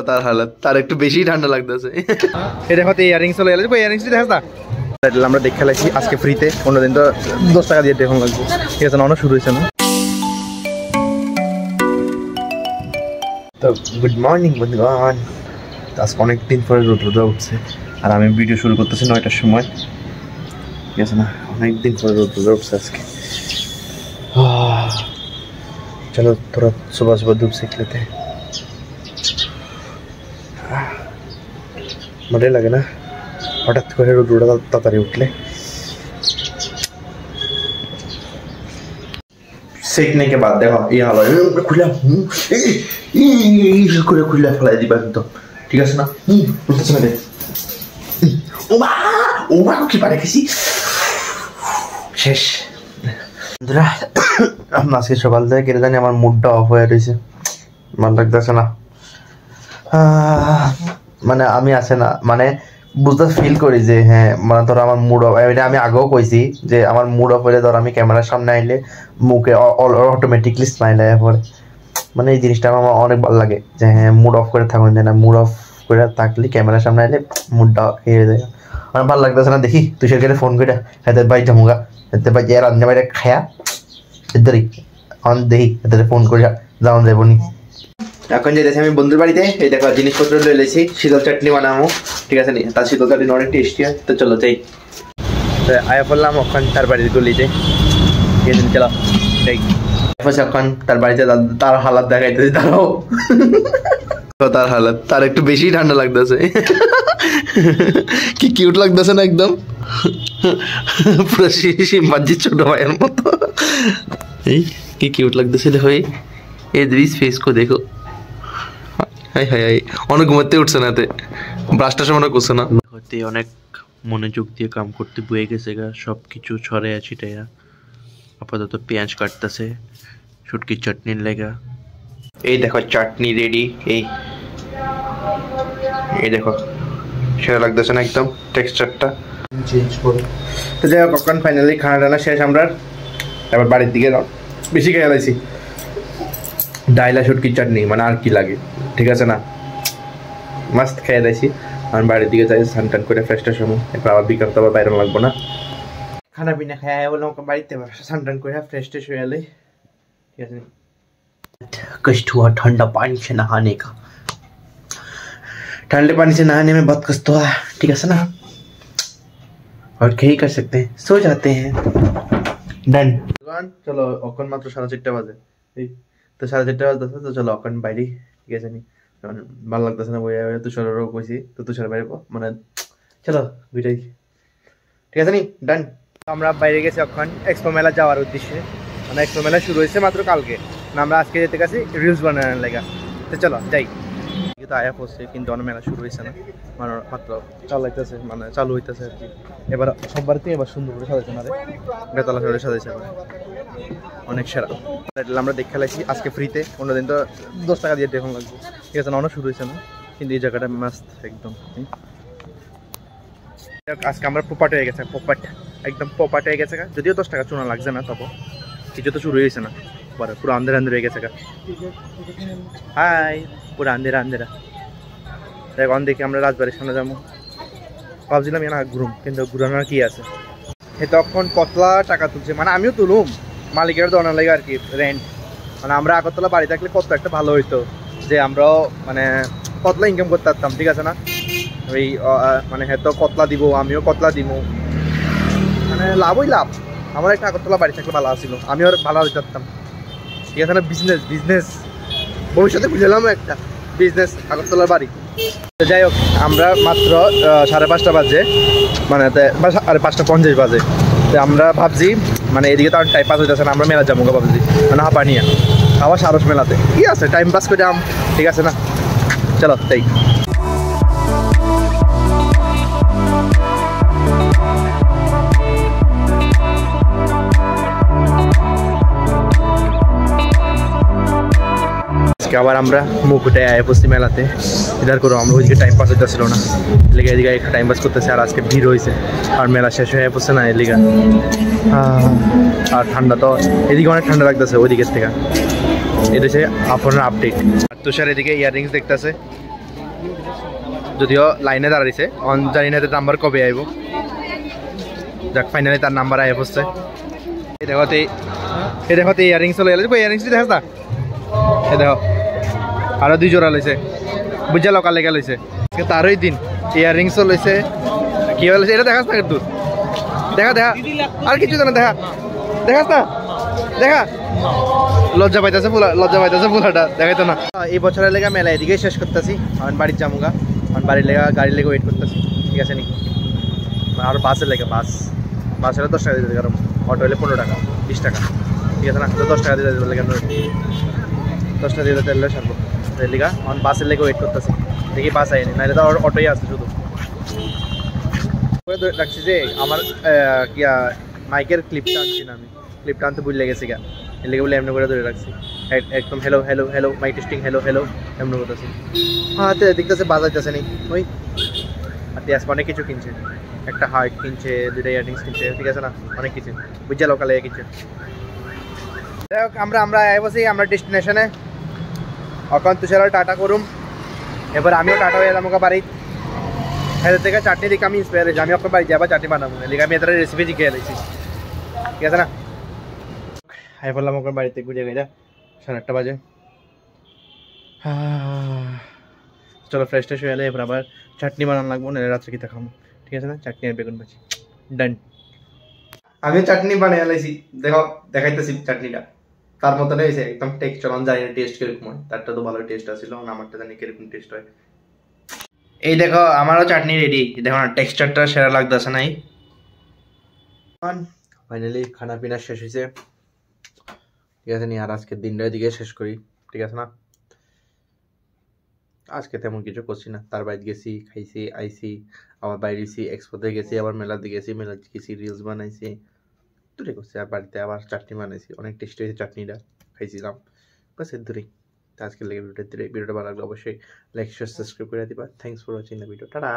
তার হালত তার একটু বেশি ঠান্ডা লাগতেছে। এই দেখো ইয়ারিংস চলে গেল, ইয়ারিংস দেখাস না আমরা দেখে খেলাইছি আজকে ফ্রিতে, অন্যদিন তো 10 টাকা দিয়ে দেখুন লাগবে। ঠিক আছে, অনেক শুরু হয়েছে না। তো গুড মর্নিং বন্ধুগণ, আজকে অনেকদিন পরে রোদ উঠছে আর আমি ভিডিও শুরু করতেছি 9টার সময়। ঠিক আছে না, অনেকদিন পরে রোদ উঠছে আজকে। चलो थोड़ा सुबह सुबह धूप सेक लेते हैं, मजे लगे ना हठात করে রোদটা তাড়াতাড়ি উঠলে। सेकने के बाद देखो ये हाल खुला खुला फैलाई दिबा एकदम। ঠিক আছে না, বুঝতেছ না? ওমা ওমা কি পারে কিছু শেষ। বন্ধুরা আজকে সকাল থেকে কেটে জানি আমার মুডটা অফ হয়ে রয়েছে, ভালো লাগতেছে না। মানে আমি আছে না, মানে বুঝতে ফিল করি যে হ্যাঁ মানে ধরো আমার মুড অফ, আমি আগেও কইছি যে আমার মুড অফ হলে ধরো আমি ক্যামেরার সামনে আইলে মুখে অটোমেটিকলি স্মাইল আয়া পড়ে। মানে এই জিনিসটা আমার অনেক ভালো লাগে যে হ্যাঁ মুড অফ করে থাকুন যায় না, মুড অফ করে থাকলে ক্যামেরার সামনে আইলে মুডটা হেরে যায়। আমার ভালো লাগতেছে না। দেখি তুই সেখানে ফোন করে হাতের বাই জামুগা হাতের বাই যে রান্না বাইরে খায়া এদারি অন দেখি হাতের ফোন করে যাওয়া যাবো নি। এখন যেতেছি আমি বন্ধুর বাড়িতে, এই দেখো জিনিসপত্র লয়ে লেছি, শীতল চাটনি বানাবো। ঠিক আছে নি, তার শীতল চাটনি অনেক টেস্টি হয়। তো চলো যাই, আয়া পড়লাম ওখান তার বাড়ির গলিতে। চলো যাই, এখন তার বাড়িতে তার হালাত দেখাইতেছি, দাঁড়াও তার হালত তার একটু বেশি ঠান্ডা লাগতেছে। কি কিউট লাগতেছে না একদম, পুরো সিম্বাজির ছোট ভাইয়ের মতো। এই কি কিউট লাগতেছে, দেখো এই দ্রিস ফেস কো দেখো। হাই হাই হাই, অনেক ঘুমাতে উঠছে না, তে ব্রাশটা সময় করছে না। অনেক মনোযোগ দিয়ে কাম করতে বয়ে গেছে গা, সব কিছু ছড়াইয়া ছিটাইয়া। আপাতত পেঁয়াজ কাটতেছে শুটকির চাটনির লেগা। এই দেখো চাটনি রেডি। এই দেখো সেটা লাগতেছে না একদম টেক্সচারটা চেঞ্জ করে। তো যাই হোক কখন ফাইনালি খানা টানা শেষ আমরা, এবার বাড়ির দিকে বেশি খেয়ে লাইছি। ডাইলা শুটকির চাটনি মানে আর কি লাগে, ঠিক আছে না, মাস্ত খেয়ে দিয়েছি। আমি বাড়ির দিকে যাই স্নান টান করে ফ্রেশটার সময়, এরপর আবার বিকাল তো আবার বাইরে লাগবো না। খানা পিনা খাই বললাম বাড়িতে স্নান টান করে ফ্রেশ ট্রেশ হয়ে এলে। ঠিক আছে, कष्ट हुआ ठंडा पानी से नहाने का, ठंडे पानी से नहाने में बहुत कष्ट हुआ। ठीक है ना, और क्या ही कर सकते हैं, सो जाते हैं। डन। चलो अखन मात्र 4:30 বাজে, তো 4:30 বাজে, তো চলো অখন বাইরে। ঠিক আছে নি, ভালো লাগতেছে না বইয়া তুষারও কইছি, তো তুষার বাইরে মানে চলো দুইটাই। ঠিক আছে নি, ডান। আমরা বাইরে গেছি অখন এক্সপো মেলা যাওয়ার উদ্দেশ্যে। মানে এক্সপো মেলা শুরু হয়েছে মাত্র কালকে, আমরা আজকে যেতে গেছি রিলস বানানোর লেগা। তো চলো যাই। কিন্তু আয়া পড়ছে কিন্তু অনেক মেলা শুরু হয়েছে না, মানে মাত্র চালাইতেছে, মানে চালু হইতেছে আর কি। এবার সববারতে এবার সুন্দর করে সাজাইছে না রে, বেতলা করে সাজাইছে অনেক সেরা। আমরা দেখে খেলাইছি আজকে ফ্রিতে, অন্যদিন তো 10 টাকা দিয়ে দেখুন লাগবে। ঠিক আছে না, অনেক শুরু হয়েছে না, কিন্তু এই জায়গাটা মাস্ত একদম। আজকে আমরা পোপাট হয়ে গেছে, পোপাট একদম পোপাট হয়ে গেছে। যদিও 10 টাকা চুনা লাগছে না, তবু কিছু তো শুরু হয়েছে না, পুরো আন্ধার আন্ধার হয়ে গেছে। হাই, পুরো আন্ধেরা আন্ধেরা। এখন দেখি আমরা রাজবাড়ির সামনে যাবো, ভাবছিলাম না ঘুরুম, কিন্তু ঘুরানোর কি আছে। তখন কতলা টাকা তুলছে, মানে আমিও তুলুম, মালিকের দোকানের লাগে আর কি, রেন্ট। মানে আমরা আগরতলা বাড়ি থাকলে কত একটা ভালো হইতো, যে আমরাও মানে কতলা ইনকাম করতে পারতাম। ঠিক আছে না, ওই মানে হয়তো কতলা দিব, আমিও কতলা দিব, মানে লাভই লাভ। আমার একটা আগরতলা বাড়ি থাকলে ভালো আসছিল, আমিও ভালো হইতে পারতাম। ঠিক আছে না, বিজনেস বিজনেস ভবিষ্যতে বুঝলাম একটা বিজনেস আগরতলার বাড়ি। তো যাই হোক, আমরা মাত্র 5:30 বাজে, মানে 5:50 বাজে। তো আমরা ভাবছি মানে এদিকে তো আর টাইম পাস হইতেছে না, আমরা মেলা যাবো ভাবছি, মানে হাঁপানিয়া আবার সারস মেলাতে কি আছে, টাইম পাস করে যাম। ঠিক আছে না, চলো তাই। আবার আমরা মুকুটে আয় পড়ছি মেলাতে, ইধার করো আমরা ওইদিকে টাইম পাস হইতেছিল না, এদিকে এদিকে টাইম পাস করতেছে। আর আজকে ভিড় হয়েছে আর মেলা শেষ হয়ে পড়ছে না এদিকে। আর ঠান্ডা তো এদিকে অনেক ঠান্ডা লাগতেছে ওইদিকের থেকে। এটা হচ্ছে আপনার আপডেট। আর তুষার এদিকে ইয়াররিংস দেখতেছে, যদিও লাইনে দাঁড়াইছে অন জানি না নাম্বার কবে আইব যাক ফাইনালি তার নাম্বার আইব হচ্ছে এই দেখতে ইয়ারিংস চলে গেল ইয়ারিংস দেখাস না এই দেখো আরো 2 জোড়া লইছে বুঝা লকাল লেগে লইছে তারই দিন ইয়ারিংস লইছে কি হয়েছে এটা দেখাস না তুই দেখা আর কিছু জানা দেখাস না দেখা লজ্জা পাইতেছে ফুলাটা দেখাইতো না এই বছরের লেগে মেলা এদিকে শেষ করতেছি আমার বাড়ির জামুগা আমার বাড়ির লেগা গাড়ির লেগে ওয়েট করতেছি ঠিক আছে নি আর বাসের লেগে বাসের 10 টাকা দিতে কারণ অটো হলে 15 টাকা 20 টাকা ঠিক আছে না তো 10 টাকা দিতে লেগে 10 টাকা দিতে তেলে সারবো লেগা আমার বাসের লেগে ওয়েট করতেছি দেখি বাস আইনি নাহলে তো অটোই আছে শুধু রাখছি যে আমার মাইকের ক্লিপটা আনছি না আমি ক্লিপটা আনতে ভুলে গেছি গা এর লেগে বলে এমনি করে ধরে রাখছি একদম হ্যালো মাইক টেস্টিং হ্যালো এমনি করতেছি হাতে দেখতেছে বাজাইতেছে নি ওই হাতে আজকে অনেক কিছু কিনছে একটা হার্ট কিনছে 2টা ইয়ারিংস কিনছে ঠিক আছে না অনেক কিছু বুঝা লোকালে কিনছে যাই হোক আমরা বসি আমরা ডেস্টিনেশনে অকান্ত তুষার টাটা করুম এবার আমিও টাটা হয়ে যাবো বাড়ি এদের থেকে চাটনি দেখে আমি ইন্সপায়ার হয়েছি আমি আপনার বাড়ি যাবো চাটনি বানাবো লিখে আমি এদের রেসিপি শিখে এলেছি ঠিক আছে না হাই বললাম ওখানে বাড়িতে ঘুরে গেলে 8:30 বাজে চলো ফ্রেশ ট্রেশ হয়ে এলে এবার আবার চাটনি বানানো লাগবো না রাত্রে কি খাবো ঠিক আছে না চাটনি আর বেগুন ভাজি ডান আমি চাটনি বানিয়ে এলাইছি দেখাইতেছি চাটনিটা তার মতন হয়েছে একদম টেস্ট চলন জানি না টেস্ট কিরকম হয় তারটা তো ভালো টেস্ট আসছিল আমারটা জানি কিরকম টেস্ট হয় এই দেখো আমারও চাটনি রেডি দেখো না টেক্সচারটা সেরা লাগতেছে নাই ফাইনালি খানা পিনা শেষ হয়েছে ঠিক আছে নি আর আজকের দিনটার দিকে শেষ করি ঠিক আছে না আজকে তেমন কিছু করছি না তার বাইরে গেছি খাইছি আইসি আবার বাইরে গেছি এক্সপোতে গেছি আবার মেলাতে গেছি গেছি রিলস বানাইছি দূরে করছি আর বাড়িতে আবার চাটনি বানাইছি অনেক টেস্টি হয়েছে চাটনিটা খাইছিলাম বাস এর দূরেই আজকের লেগে ভিডিওটা ভালো লাগলে অবশ্যই লাইক শেয়ার সাবস্ক্রাইব করে দিবা thanks for watching the video tata